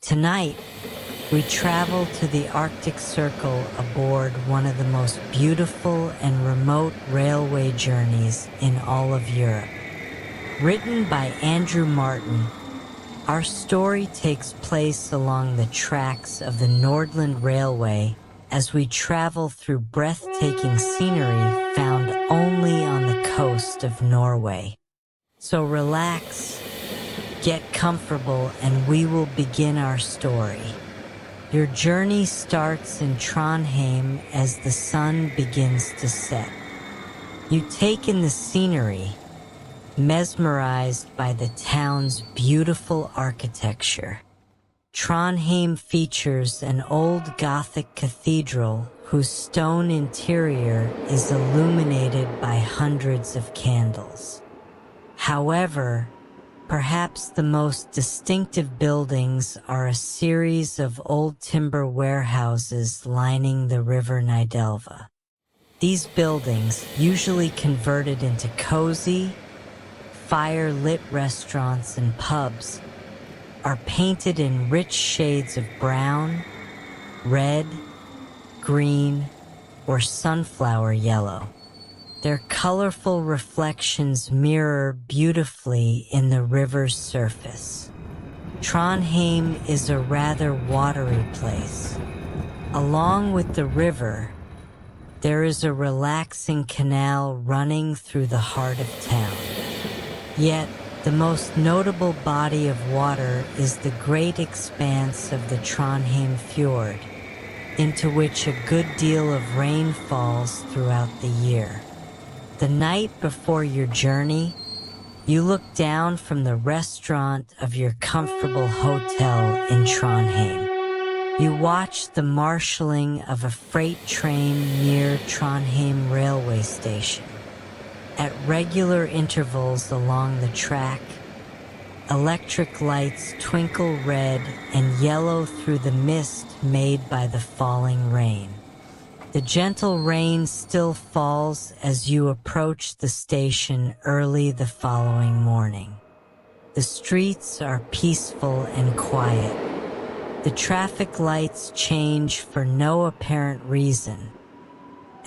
Tonight, we travel to the Arctic Circle aboard one of the most beautiful and remote railway journeys in all of Europe. Written by Andrew Martin, our story takes place along the tracks of the Nordland Railway as we travel through breathtaking scenery found only on the coast of Norway. So relax, get comfortable, and we will begin our story. Your journey starts in Trondheim as the sun begins to set. You take in the scenery, mesmerized by the town's beautiful architecture. Trondheim features an old Gothic cathedral whose stone interior is illuminated by hundreds of candles. However, perhaps the most distinctive buildings are a series of old timber warehouses lining the river Nidelva. These buildings, usually converted into cozy, fire-lit restaurants and pubs, are painted in rich shades of brown, red, green, or sunflower yellow. Their colorful reflections mirror beautifully in the river's surface. Trondheim is a rather watery place. Along with the river, there is a relaxing canal running through the heart of town. Yet, the most notable body of water is the great expanse of the Trondheim Fjord, into which a good deal of rain falls throughout the year. The night before your journey, you look down from the restaurant of your comfortable hotel in Trondheim. You watch the marshalling of a freight train near Trondheim railway station. At regular intervals along the track, electric lights twinkle red and yellow through the mist made by the falling rain. The gentle rain still falls as you approach the station early the following morning. The streets are peaceful and quiet. The traffic lights change for no apparent reason,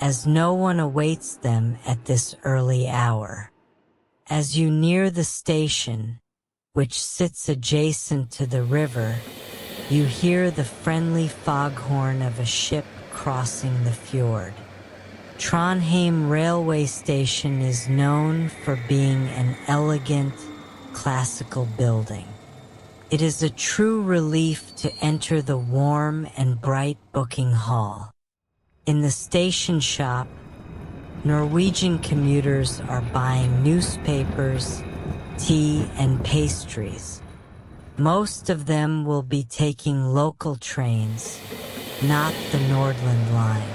as no one awaits them at this early hour. As you near the station, which sits adjacent to the river, you hear the friendly foghorn of a ship crossing the fjord. Trondheim railway station is known for being an elegant, classical building. It is a true relief to enter the warm and bright booking hall. In the station shop, Norwegian commuters are buying newspapers, tea, and pastries. Most of them will be taking local trains, not the Nordland line.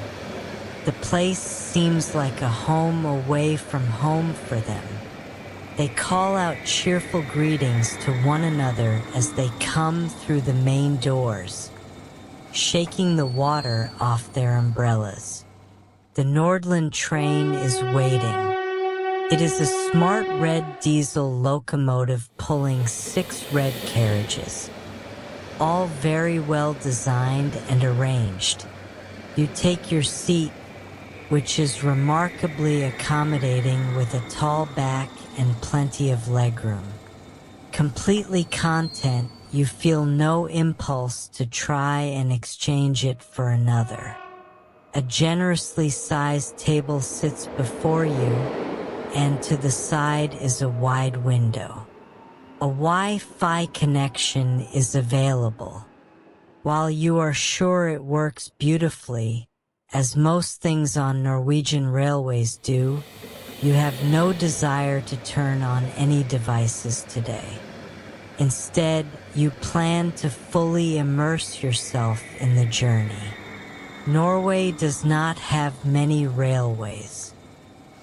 The place seems like a home away from home for them. They call out cheerful greetings to one another as they come through the main doors, shaking the water off their umbrellas. The Nordland train is waiting. It is a smart red diesel locomotive pulling 6 red carriages, all very well designed and arranged. You take your seat, which is remarkably accommodating with a tall back and plenty of legroom. Completely content, you feel no impulse to try and exchange it for another. A generously sized table sits before you, and to the side is a wide window. A Wi-Fi connection is available. While you are sure it works beautifully, as most things on Norwegian railways do, you have no desire to turn on any devices today. Instead, you plan to fully immerse yourself in the journey. Norway does not have many railways.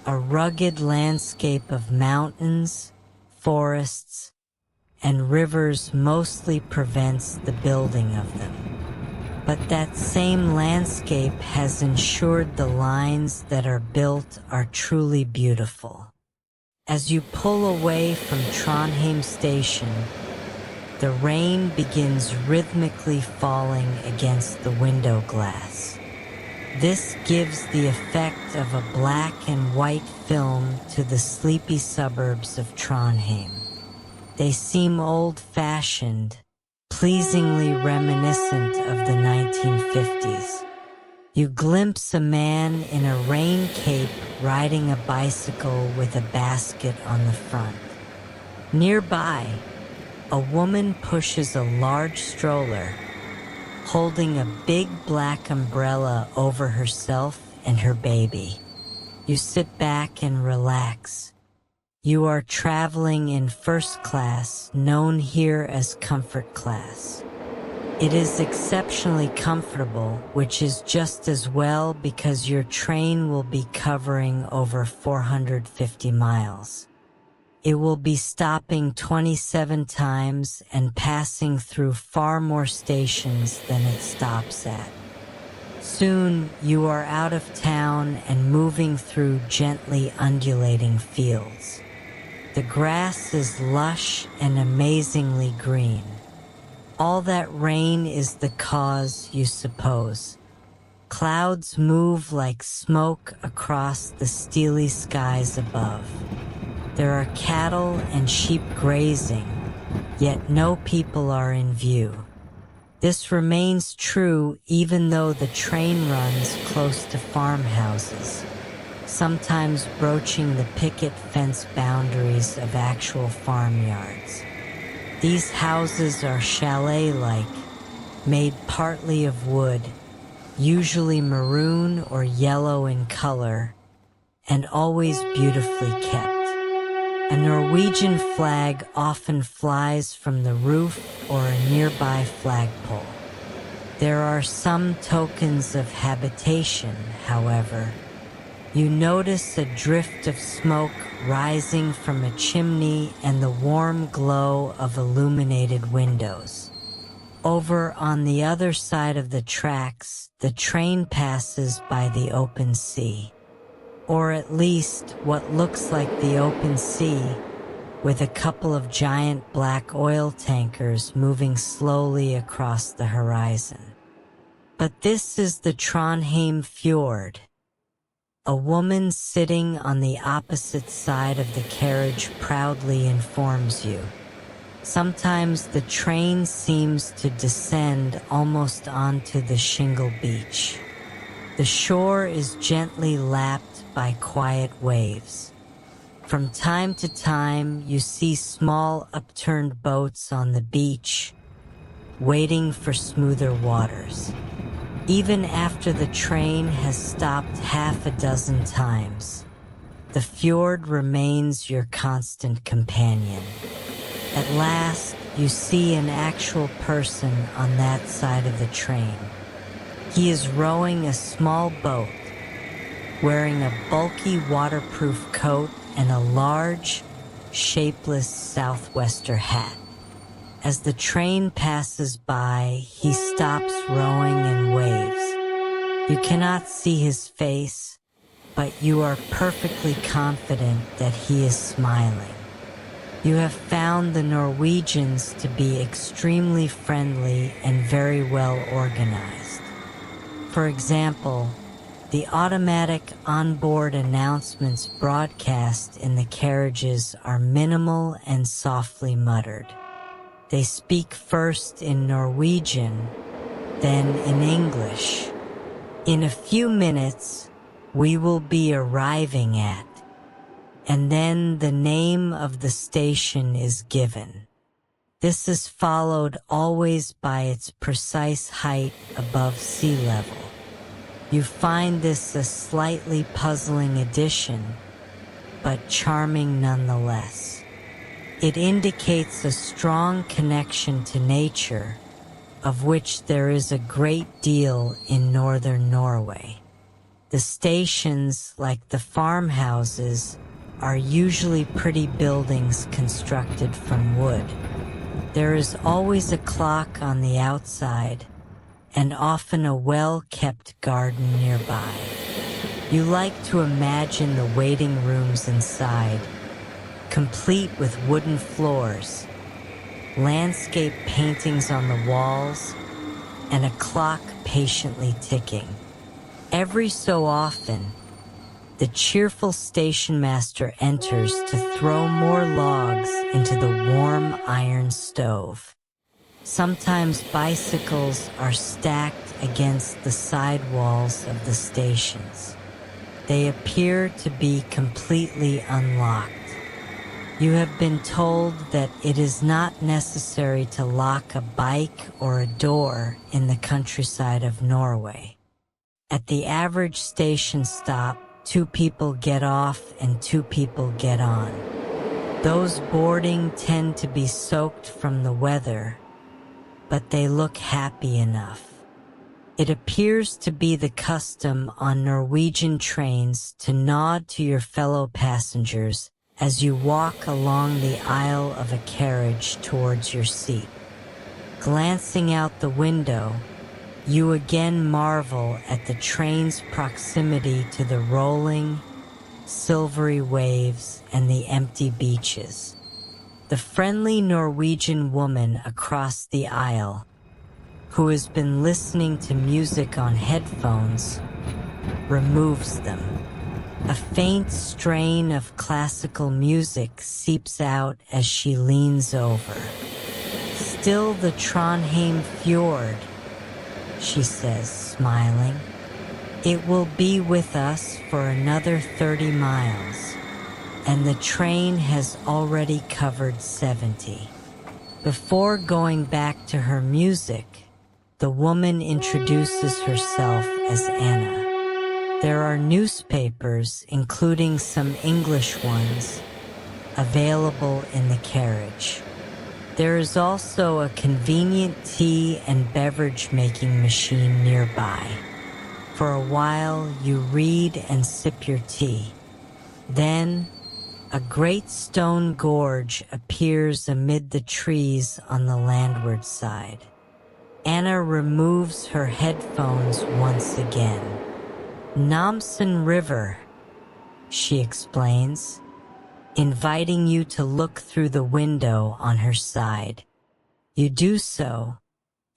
A rugged landscape of mountains, forests, and rivers mostly prevents the building of them. But that same landscape has ensured the lines that are built are truly beautiful. As you pull away from Trondheim station, The rain begins rhythmically falling against the window glass. This gives the effect of a black and white film to the sleepy suburbs of Trondheim. They seem old-fashioned, pleasingly reminiscent of the 1950s. You glimpse a man in a rain cape riding a bicycle with a basket on the front. Nearby, a woman pushes a large stroller, holding a big black umbrella over herself and her baby. You sit back and relax. You are traveling in first class, known here as comfort class. It is exceptionally comfortable, which is just as well because your train will be covering over 450 miles. It will be stopping 27 times and passing through far more stations than it stops at. Soon, you are out of town and moving through gently undulating fields. The grass is lush and amazingly green. All that rain is the cause, you suppose. Clouds move like smoke across the steely skies above. There are cattle and sheep grazing, yet no people are in view. This remains true even though the train runs close to farmhouses, sometimes broaching the picket fence boundaries of actual farmyards. These houses are chalet-like, made partly of wood, usually maroon or yellow in color, and always beautifully kept. A Norwegian flag often flies from the roof or a nearby flagpole. There are some tokens of habitation, however. You notice a drift of smoke rising from a chimney and the warm glow of illuminated windows. Over on the other side of the tracks, the train passes by the open sea. Or at least what looks like the open sea, with a couple of giant black oil tankers moving slowly across the horizon. But this is the Trondheim fjord. A woman sitting on the opposite side of the carriage proudly informs you. Sometimes the train seems to descend almost onto the shingle beach. The shore is gently lapped by quiet waves. From time to time, you see small upturned boats on the beach, waiting for smoother waters. Even after the train has stopped half a dozen times, the fjord remains your constant companion. At last, you see an actual person on that side of the train. He is rowing a small boat, wearing a bulky waterproof coat and a large, shapeless southwester hat. As the train passes by, he stops rowing and waves. You cannot see his face, but you are perfectly confident that he is smiling. You have found the Norwegians to be extremely friendly and very well organized. For example, the automatic onboard announcements broadcast in the carriages are minimal and softly muttered. They speak first in Norwegian, then in English. In a few minutes, we will be arriving at, and then the name of the station is given. This is followed always by its precise height above sea level. You find this a slightly puzzling addition, but charming nonetheless. It indicates a strong connection to nature, of which there is a great deal in northern Norway. The stations, like the farmhouses, are usually pretty buildings constructed from wood. There is always a clock on the outside, and often a well-kept garden nearby. You like to imagine the waiting rooms inside, complete with wooden floors, landscape paintings on the walls, and a clock patiently ticking. Every so often, the cheerful station master enters to throw more logs into the warm iron stove. Sometimes bicycles are stacked against the side walls of the stations. They appear to be completely unlocked. You have been told that it is not necessary to lock a bike or a door in the countryside of Norway. At the average station stop, 2 people get off and 2 people get on. Those boarding tend to be soaked from the weather, but they look happy enough. It appears to be the custom on Norwegian trains to nod to your fellow passengers as you walk along the aisle of a carriage towards your seat. Glancing out the window, you again marvel at the train's proximity to the rolling, silvery waves and the empty beaches. The friendly Norwegian woman across the aisle, who has been listening to music on headphones, removes them. A faint strain of classical music seeps out as she leans over. "Still the Trondheim fjord," she says, smiling. "It will be with us for another 30 miles, and the train has already covered 70. Before going back to her music, the woman introduces herself as Anna. There are newspapers, including some English ones, available in the carriage. There is also a convenient tea and beverage making machine nearby. For a while, you read and sip your tea. Then, a great stone gorge appears amid the trees on the landward side. Anna removes her headphones once again. "Namsen River," she explains, inviting you to look through the window on her side. You do so,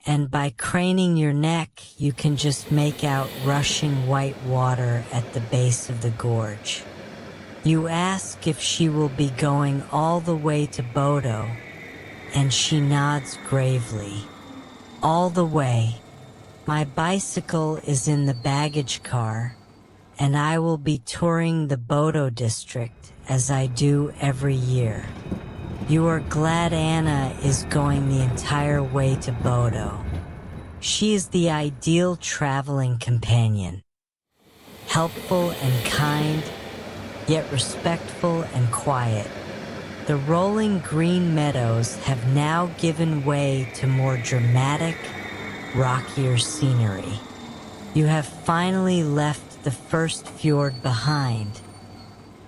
and by craning your neck, you can just make out rushing white water at the base of the gorge. You ask if she will be going all the way to Bodø, and she nods gravely. "All the way. My bicycle is in the baggage car, and I will be touring the Bodø district as I do every year." You are glad Anna is going the entire way to Bodø. She is the ideal traveling companion. Helpful and kind, yet respectful and quiet. The rolling green meadows have now given way to more dramatic, rockier scenery. You have finally left the first fjord behind,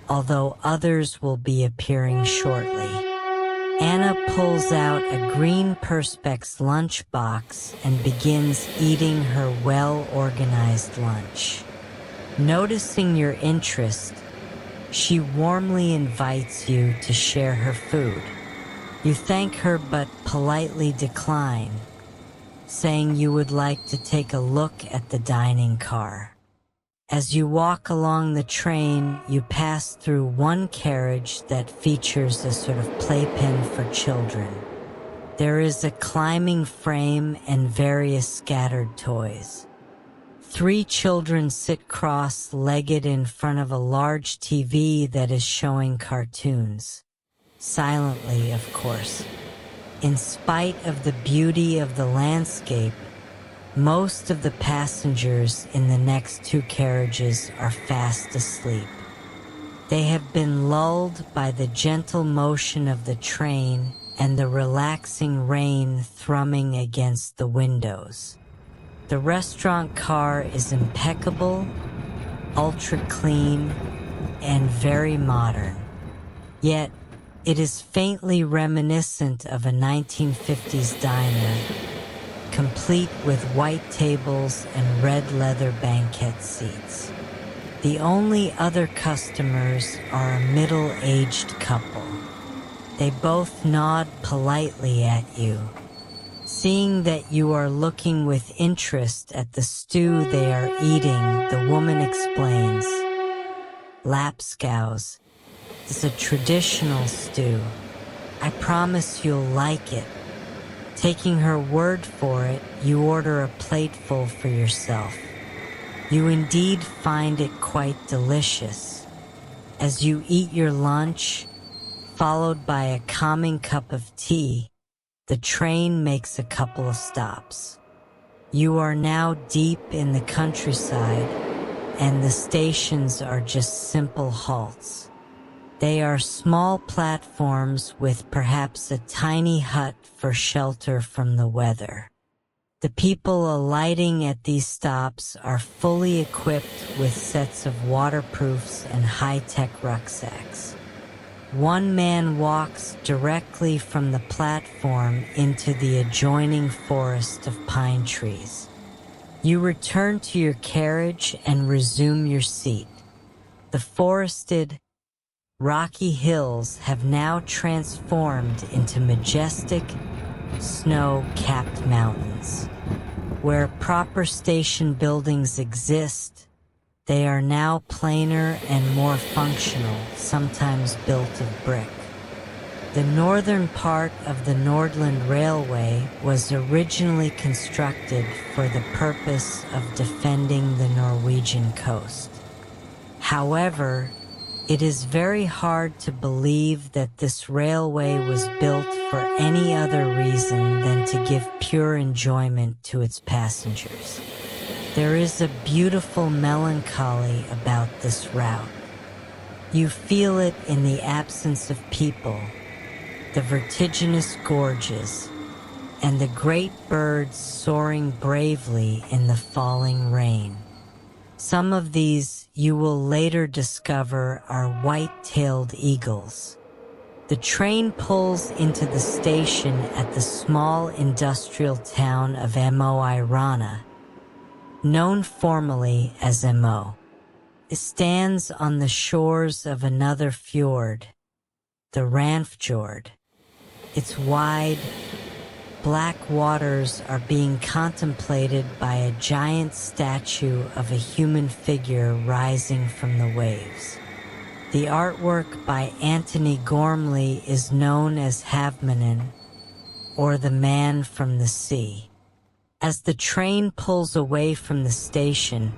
although others will be appearing shortly. Anna pulls out a green Perspex lunchbox and begins eating her well-organized lunch. Noticing your interest, she warmly invites you to share her food. You thank her but politely decline, saying you would like to take a look at the dining car. As you walk along the train, you pass through one carriage that features a sort of playpen for children. There is a climbing frame and various scattered toys. 3 children sit cross-legged in front of a large TV that is showing cartoons. Silently, of course. In spite of the beauty of the landscape, most of the passengers in the next 2 carriages are fast asleep. They have been lulled by the gentle motion of the train and the relaxing rain thrumming against the windows. The restaurant car is impeccable, ultra clean, and very modern. Yet, it is faintly reminiscent of a 1950s diner, complete with white tables and red leather banquette seats. The only other customers are a middle-aged couple. They both nod politely at you. Seeing that you are looking with interest at the stew they are eating, the woman explains. Lapskaus is a traditional stew. I promise you'll like it. Taking her word for it, you order a plateful for yourself. You indeed find it quite delicious. As you eat your lunch, followed by a calming cup of tea, the train makes a couple of stops. You are now deep in the countryside, and the stations are just simple halts. They are small platforms with perhaps a tiny hut for shelter from the weather. The people alighting at these stops are fully equipped with sets of waterproofs and high-tech rucksacks. One man walks directly from the platform into the adjoining forest of pine trees. You return to your carriage and resume your seat. The forested, rocky hills have now transformed into majestic, snow-capped mountains. Where proper station buildings exist, they are now plainer and more functional, sometimes built of brick. The northern part of the Nordland Railway was originally constructed for the purpose of defending the Norwegian coast. However, it is very hard to believe that this railway was built for any other reason than to give pure enjoyment to its passengers. There is a beautiful melancholy about this route. You feel it in the absence of people, the vertiginous gorges, and the great birds soaring bravely in the falling rain. Some of these, you will later discover, are white-tailed eagles. The train pulls into the station at the small industrial town of Mo I Rana, known formally as Mo. It stands on the shores of another fjord, the Ranfjord. Its wide, black waters are being contemplated by a giant statue of a human figure rising from the waves. The artwork by Antony Gormley is known as Havmanen, or the Man from the Sea. As the train pulls away from the station,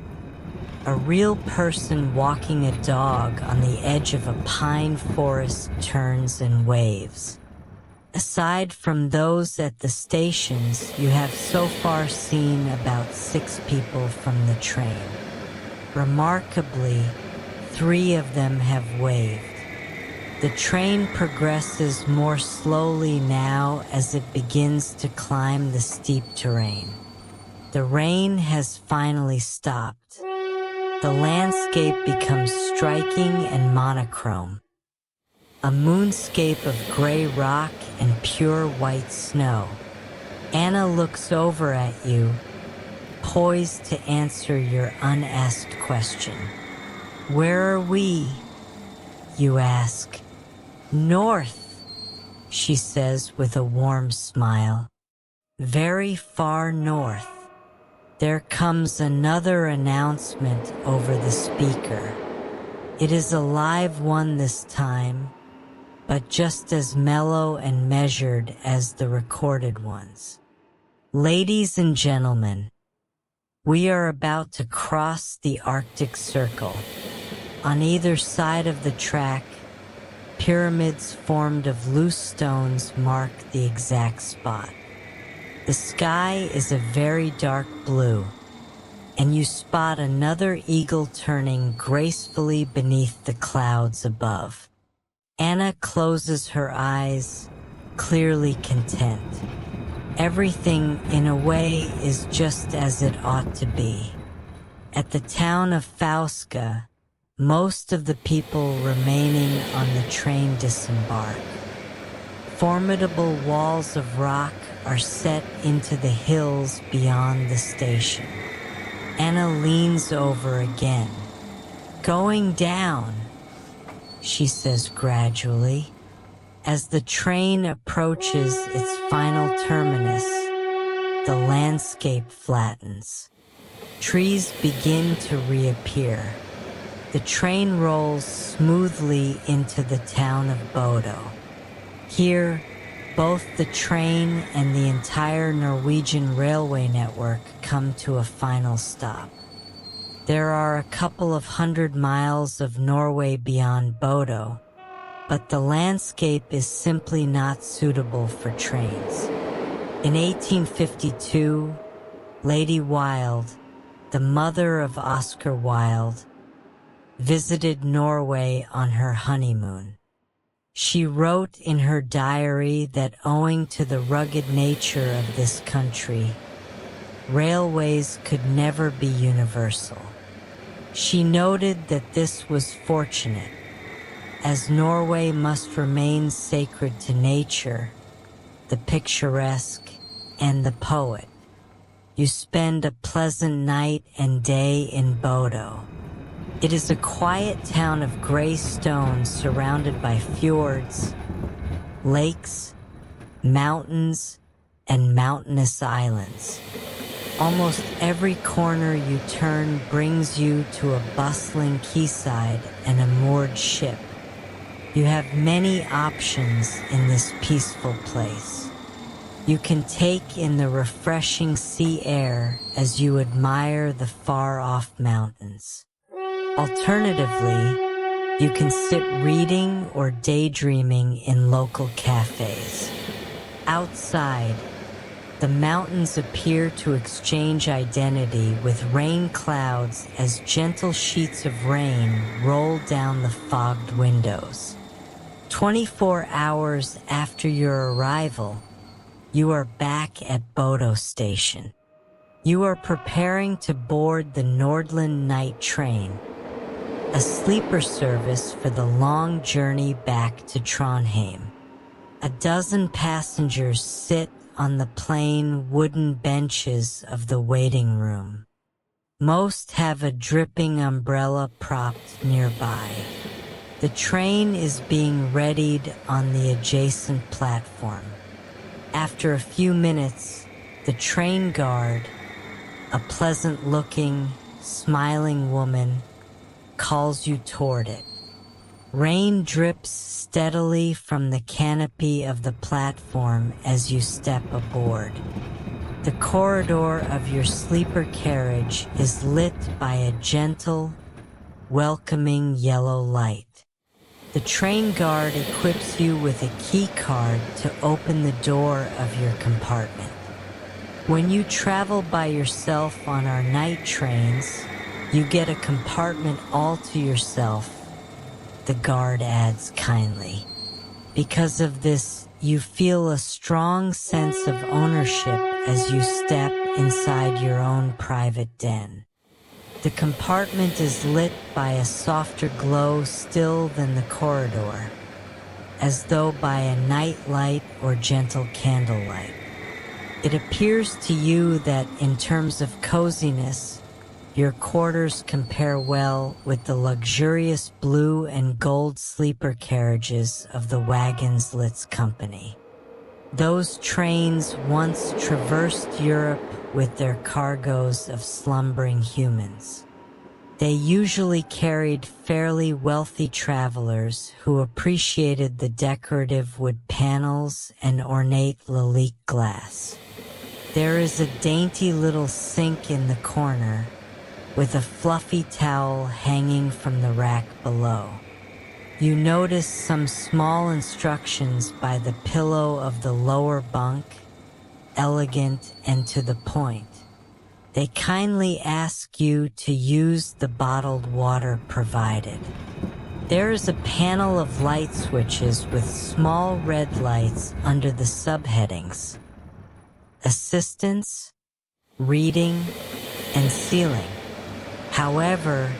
a real person walking a dog on the edge of a pine forest turns and waves. Aside from those at the stations, you have so far seen about 6 people from the train. Remarkably, 3 of them have waved. The train progresses more slowly now as it begins to climb the steep terrain. The rain has finally stopped. The landscape becomes striking and monochrome. A moonscape of gray rock and pure white snow. Anna looks over at you, poised to answer your unasked question. Where are we? You ask. North, she says with a warm smile. Very far north. There comes another announcement over the speaker. It is a live one this time, but just as mellow and measured as the recorded ones. Ladies and gentlemen, we are about to cross the Arctic Circle. On either side of the track, pyramids formed of loose stones mark the exact spot. The sky is a very dark blue, and you spot another eagle turning gracefully beneath the clouds above. Anna closes her eyes, clearly content. Everything, in a way, is just as it ought to be. At the town of Fauske, most of the people remaining on the train disembark. Formidable walls of rock are set into the hills beyond the station. Anna leans over again. Going down, she says gradually, As the train approaches its final terminus, the landscape flattens. Trees begin to reappear. The train rolls smoothly into the town of Bodø. Here, both the train and the entire Norwegian railway network come to a final stop. There are a couple of 100 miles of Norway beyond Bodø, but the landscape is simply not suitable for trains. In 1852, Lady Wilde, the mother of Oscar Wilde, visited Norway on her honeymoon. She wrote in her diary that owing to the rugged nature of this country, railways could never be universal. She noted that this was fortunate, as Norway must remain sacred to nature, the picturesque, and the poet. You spend a pleasant night and day in Bodø. It is a quiet town of gray stone surrounded by fjords, lakes, mountains, and mountainous islands. Almost every corner you turn brings you to a bustling quayside and a moored ship. You have many options in this peaceful place. You can take in the refreshing sea air as you admire the far-off mountains. Alternatively, you can sit reading or daydreaming in local cafes. Outside, the mountains appear to exchange identity with rain clouds as gentle sheets of rain roll down the fogged windows. 24 hours after your arrival, you are back at Bodø Station. You are preparing to board the Nordland Night Train, a sleeper service for the long journey back to Trondheim. A dozen passengers sit on the plain wooden benches of the waiting room. Most have a dripping umbrella propped nearby. The train is being readied on the adjacent platform. After a few minutes, the train guard, a pleasant-looking, smiling woman, calls you toward it. Rain drips steadily from the canopy of the platform as you step aboard. The corridor of your sleeper carriage is lit by a gentle, welcoming yellow light. The train guard equips you with a key card to open the door of your compartment. When you travel by yourself on our night trains, you get a compartment all to yourself, the guard adds kindly. Because of this, you feel a strong sense of ownership as you step inside your own private den. The compartment is lit by a softer glow still than the corridor, as though by a night light or gentle candlelight. It appears to you that in terms of coziness, your quarters compare well with the luxurious blue and gold sleeper carriages of the Wagenslitz Company. Those trains once traversed Europe with their cargoes of slumbering humans. They usually carried fairly wealthy travelers who appreciated the decorative wood panels and ornate Lalique glass. There is a dainty little sink in the corner, with a fluffy towel hanging from the rack below. You notice some small instructions by the pillow of the lower bunk, elegant and to the point. They kindly ask you to use the bottled water provided. There is a panel of light switches with small red lights under the subheadings: assistance, reading, and sealing. However,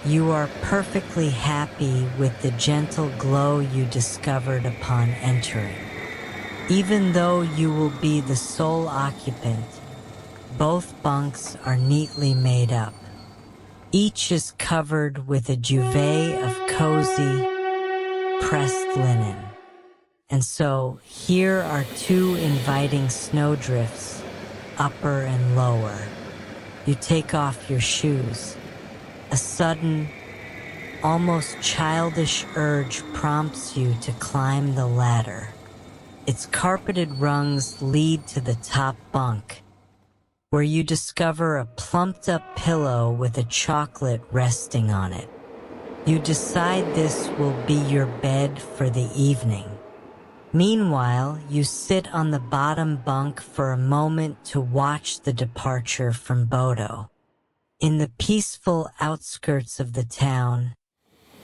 you are perfectly happy with the gentle glow you discovered upon entering. Even though you will be the sole occupant, both bunks are neatly made up. Each is covered with a duvet of cozy, pressed linen. And so, here are two inviting snowdrifts, upper and lower. You take off your shoes. A sudden, almost childish urge prompts you to climb the ladder. Its carpeted rungs lead to the top bunk, where you discover a plumped-up pillow with a chocolate resting on it. You decide this will be your bed for the evening. Meanwhile, you sit on the bottom bunk for a moment to watch the departure from Bodø. In the peaceful outskirts of the town,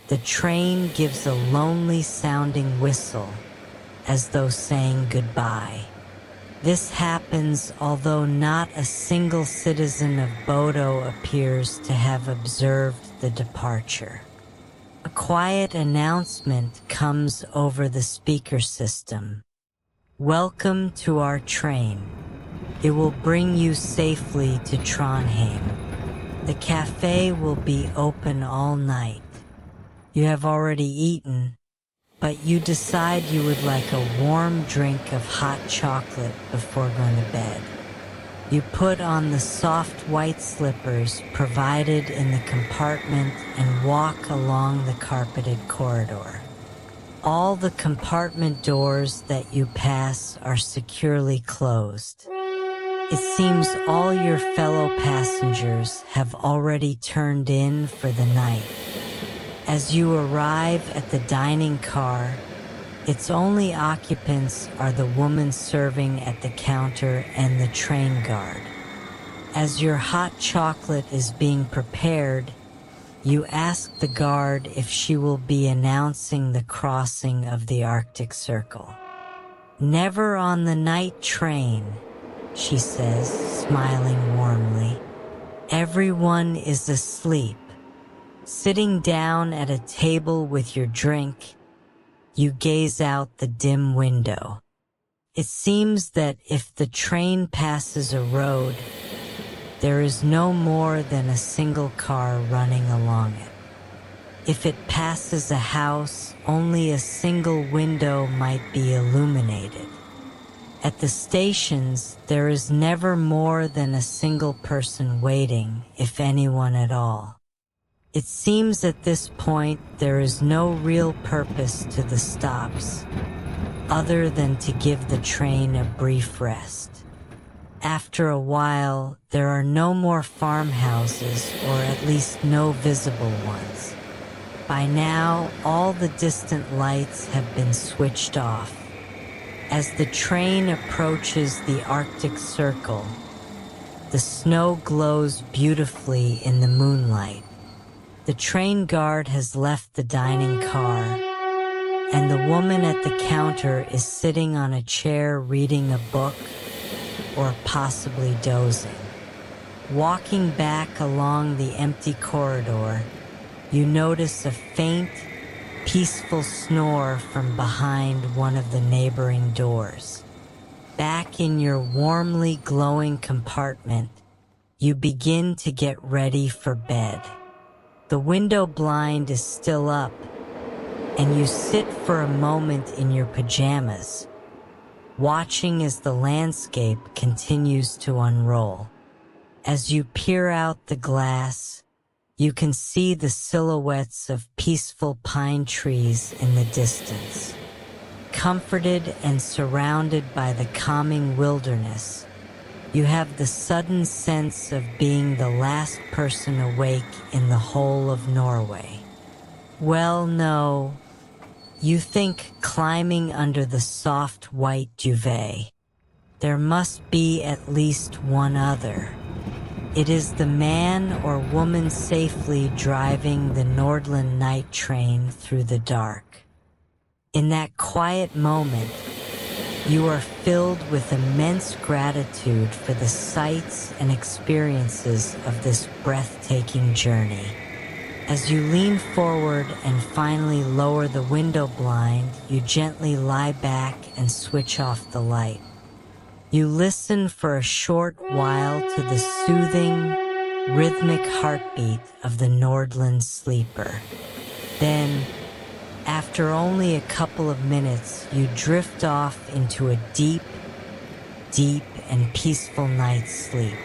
the train gives a lonely-sounding whistle, as though saying goodbye. This happens although not a single citizen of Bodø appears to have observed the departure. A quiet announcement comes over the speaker system. Welcome to our train. It will bring you safely to Trondheim. The cafe will be open all night. You have already eaten, but you decide you would like a warm drink of hot chocolate before going to bed. You put on the soft white slippers provided in the compartment and walk along the carpeted corridor. All the compartment doors that you pass are securely closed. It seems all your fellow passengers have already turned in for the night. As you arrive at the dining car, its only occupants are the woman serving at the counter and the train guard. As your hot chocolate is being prepared, you ask the guard if she will be announcing the crossing of the Arctic Circle. "Never on the night train," she says, smiling warmly. "Everyone is asleep." Sitting down at a table with your drink, you gaze out the dim window. It seems that if the train passes a road, there is no more than a single car running along it. If it passes a house, only a single window might be illuminated. At the stations, there is never more than a single person waiting, if anyone at all. It seems at this point there is no real purpose to the stops, other than to give the train a brief rest. After a while, there are no more farmhouses, or at least no visible ones. By now, all the distant lights have been switched off. As the train approaches the Arctic Circle, the snow glows beautifully in the moonlight. The train guard has left the dining car, and the woman at the counter is sitting on a chair reading a book, or possibly dozing. Walking back along the empty corridor, you notice a faint, peaceful snore from behind one of the neighboring doors. Back in your warmly glowing compartment, you begin to get ready for bed. The window blind is still up, and you sit for a moment in your pajamas, watching as the landscape continues to unroll. As you peer out the glass, you can see the silhouettes of peaceful pine trees in the distance. Comforted and surrounded by the calming wilderness, you have the sudden sense of being the last person awake in the whole of Norway. Well, no. You think, climbing under the soft white duvet. There must be at least one other. It is the man or woman safely driving the Nordland Night Train through the dark. In that quiet moment, you are filled with immense gratitude for the sights and experiences of this breathtaking journey. As you lean forward and finally lower the window blind, you gently lie back and switch off the light. You listen for a short while to the soothing, rhythmic heartbeat of the Nordland sleeper. Then, After only a couple of minutes, you drift off into a deep, deep and peaceful night's sleep.